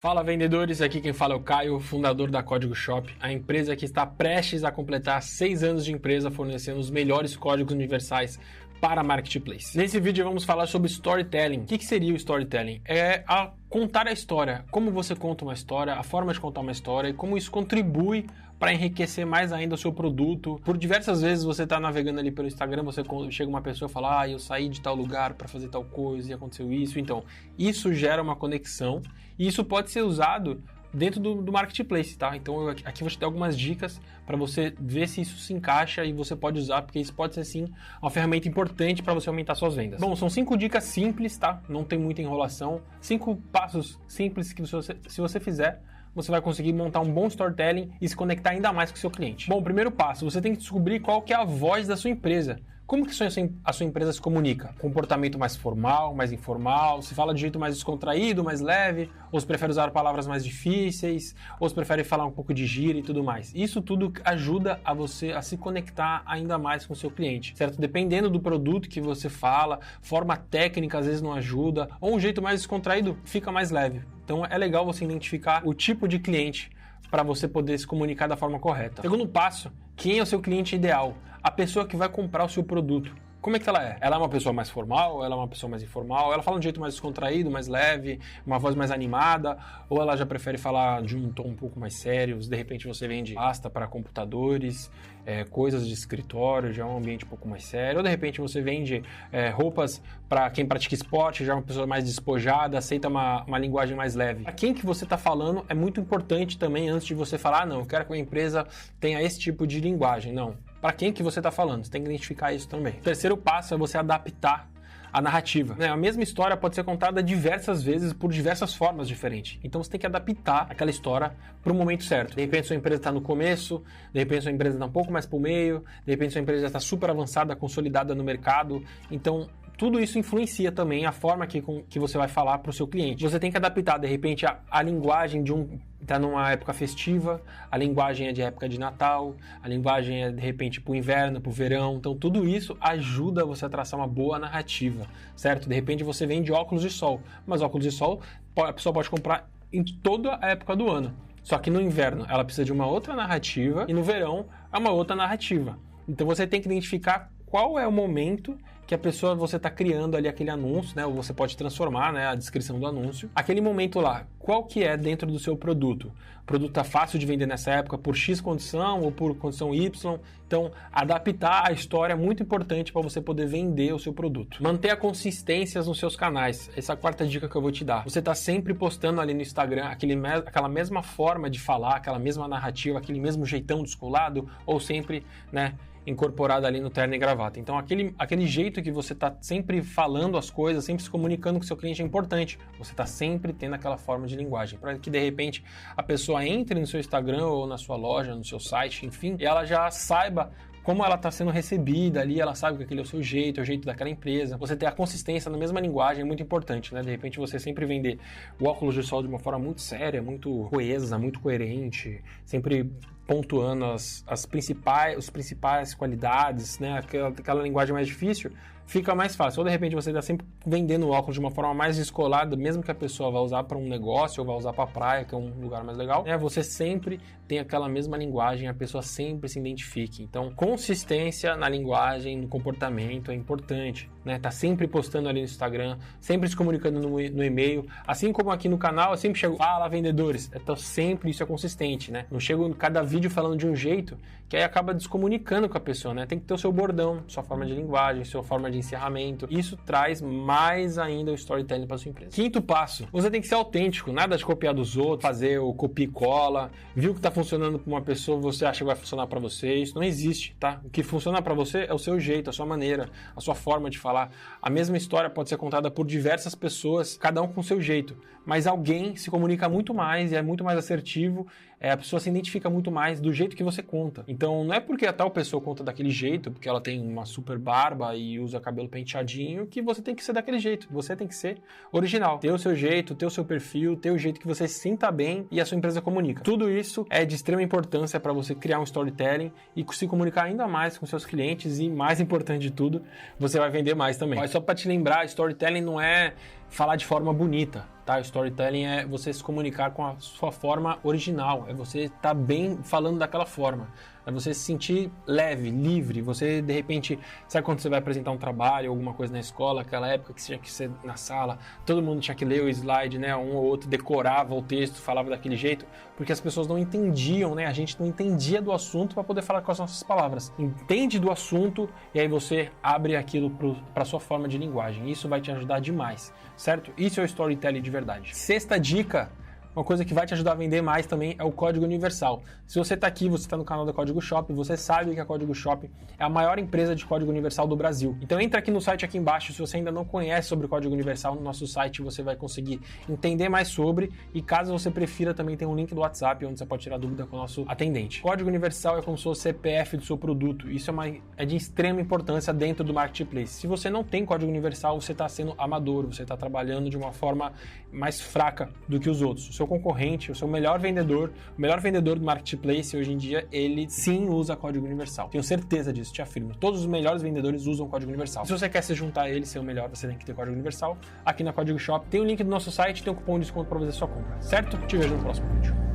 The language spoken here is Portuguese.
Fala vendedores, aqui quem fala é o Caio, fundador da Código Shop, a empresa que está prestes a completar 6 anos de empresa fornecendo os melhores códigos universais para Marketplace. Nesse vídeo vamos falar sobre storytelling. O que seria o storytelling? É contar a história, como você conta uma história, a forma de contar uma história e como isso contribui para enriquecer mais ainda o seu produto. Por diversas vezes você está navegando ali pelo Instagram, você chega uma pessoa e fala, eu saí de tal lugar para fazer tal coisa e aconteceu isso. Então, isso gera uma conexão e isso pode ser usado dentro do Marketplace, tá? Então, aqui vou te dar algumas dicas para você ver se isso se encaixa e você pode usar, porque isso pode ser, sim, uma ferramenta importante para você aumentar suas vendas. Bom, são 5 dicas simples, tá? Não tem muita enrolação. 5 passos simples que se você fizer, você vai conseguir montar um bom storytelling e se conectar ainda mais com o seu cliente. Bom, primeiro passo, você tem que descobrir qual que é a voz da sua empresa. Como que a sua empresa se comunica? Comportamento mais formal, mais informal? Se fala de jeito mais descontraído, mais leve? Ou se prefere usar palavras mais difíceis? Ou se prefere falar um pouco de gíria e tudo mais? Isso tudo ajuda a você a se conectar ainda mais com o seu cliente, certo? Dependendo do produto que você fala, forma técnica às vezes não ajuda, ou um jeito mais descontraído fica mais leve. Então é legal você identificar o tipo de cliente para você poder se comunicar da forma correta. Segundo passo, quem é o seu cliente ideal? A pessoa que vai comprar o seu produto. Como é que ela é? Ela é uma pessoa mais formal? Ela é uma pessoa mais informal? Ela fala de um jeito mais descontraído, mais leve, uma voz mais animada? Ou ela já prefere falar de um tom um pouco mais sério? De repente você vende pasta para computadores, coisas de escritório, já é um ambiente um pouco mais sério. Ou de repente você vende roupas para quem pratica esporte, já é uma pessoa mais despojada, aceita uma linguagem mais leve. Para quem que você está falando é muito importante também, antes de você falar, não, eu quero que a empresa tenha esse tipo de linguagem. Não. Para quem que você está falando? Você tem que identificar isso também. O terceiro passo é você adaptar a narrativa. A mesma história pode ser contada diversas vezes por diversas formas diferentes. Então você tem que adaptar aquela história para o momento certo. De repente sua empresa está no começo, de repente sua empresa está um pouco mais para o meio, de repente sua empresa já está super avançada, consolidada no mercado. Então tudo isso influencia também a forma que você vai falar para o seu cliente. Você tem que adaptar, de repente, a linguagem está numa época festiva, a linguagem é de época de Natal, a linguagem é, de repente, para o inverno, para o verão. Então, tudo isso ajuda você a traçar uma boa narrativa, certo? De repente, você vende óculos de sol, mas óculos de sol a pessoa pode comprar em toda a época do ano. Só que no inverno, ela precisa de uma outra narrativa e no verão, é uma outra narrativa. Então, você tem que identificar qual é o momento que a pessoa, você está criando ali aquele anúncio, né? Ou você pode transformar, né, a descrição do anúncio. Aquele momento lá, qual que é dentro do seu produto? O produto está fácil de vender nessa época por X condição ou por condição Y. Então, adaptar a história é muito importante para você poder vender o seu produto. Manter a consistência nos seus canais. Essa é a quarta dica que eu vou te dar. Você está sempre postando ali no Instagram aquela mesma forma de falar, aquela mesma narrativa, aquele mesmo jeitão descolado, ou sempre, né, incorporado ali no terno e gravata. Então, aquele jeito que você está sempre falando as coisas, sempre se comunicando com o seu cliente é importante. Você está sempre tendo aquela forma de linguagem, para que, de repente, a pessoa entre no seu Instagram ou na sua loja, no seu site, enfim, e ela já saiba como ela está sendo recebida ali, ela sabe que aquele é o seu jeito, é o jeito daquela empresa. Você ter a consistência na mesma linguagem é muito importante, né? De repente você sempre vender o óculos de sol de uma forma muito séria, muito coesa, muito coerente, sempre pontuando as principais qualidades, né? Aquela linguagem mais difícil, fica mais fácil. Ou de repente você está sempre vendendo o óculos de uma forma mais descolada, mesmo que a pessoa vá usar para um negócio ou vá usar para a praia, que é um lugar mais legal, né? Você sempre tem aquela mesma linguagem, a pessoa sempre se identifique. Então, consistência na linguagem, no comportamento é importante, né? Tá sempre postando ali no Instagram, sempre se comunicando no e-mail, assim como aqui no canal, eu sempre chego, fala vendedores, então sempre isso é consistente, né? Não chego cada vídeo falando de um jeito, que aí acaba descomunicando com a pessoa, né? Tem que ter o seu bordão, sua forma de linguagem, sua forma de encerramento. Isso traz mais ainda o storytelling para sua empresa. Quinto passo, você tem que ser autêntico, nada de copiar dos outros, fazer o copia e cola, viu que tá funcionando para uma pessoa, você acha que vai funcionar para você, isso não existe, tá? O que funciona para você é o seu jeito, a sua maneira, a sua forma de falar. A mesma história pode ser contada por diversas pessoas, cada um com o seu jeito, mas alguém se comunica muito mais e é muito mais assertivo, a pessoa se identifica muito mais do jeito que você conta. Então, não é porque a tal pessoa conta daquele jeito, porque ela tem uma super barba e usa cabelo penteadinho, que você tem que ser daquele jeito. Você tem que ser original. Ter o seu jeito, ter o seu perfil, ter o jeito que você se sinta bem e a sua empresa comunica. Tudo isso é de extrema importância para você criar um storytelling e se comunicar ainda mais com seus clientes e, mais importante de tudo, você vai vender mais também. Mas só para te lembrar, storytelling não é falar de forma bonita, tá? tá? O storytelling é você se comunicar com a sua forma original, é você estar bem falando daquela forma, é você se sentir leve, livre, você de repente, sabe quando você vai apresentar um trabalho, alguma coisa na escola, aquela época que você tinha que ser na sala, todo mundo tinha que ler o slide, né? Um ou outro decorava o texto, falava daquele jeito, porque as pessoas não entendiam, né? A gente não entendia do assunto para poder falar com as nossas palavras. Entende do assunto e aí você abre aquilo para sua forma de linguagem. Isso vai te ajudar demais, certo? Isso é o storytelling de verdade. Sexta dica, uma coisa que vai te ajudar a vender mais também é o Código Universal. Se você está aqui, você está no canal da Código Shop, você sabe que a Código Shop é a maior empresa de código universal do Brasil. Então entra aqui no site aqui embaixo, se você ainda não conhece sobre o Código Universal, no nosso site você vai conseguir entender mais sobre, e caso você prefira também tem um link do WhatsApp onde você pode tirar dúvida com o nosso atendente. Código Universal é como se fosse o CPF do seu produto, isso é de extrema importância dentro do Marketplace. Se você não tem Código Universal, você está sendo amador, você está trabalhando de uma forma mais fraca do que os outros. O seu concorrente, o seu melhor vendedor, o melhor vendedor do Marketplace hoje em dia, ele sim usa Código Universal. Tenho certeza disso, te afirmo. Todos os melhores vendedores usam Código Universal. Se você quer se juntar a ele, ser o melhor, você tem que ter Código Universal. Aqui na Código Shop tem o link do nosso site, tem um cupom de desconto para fazer sua compra, certo? Te vejo no próximo vídeo.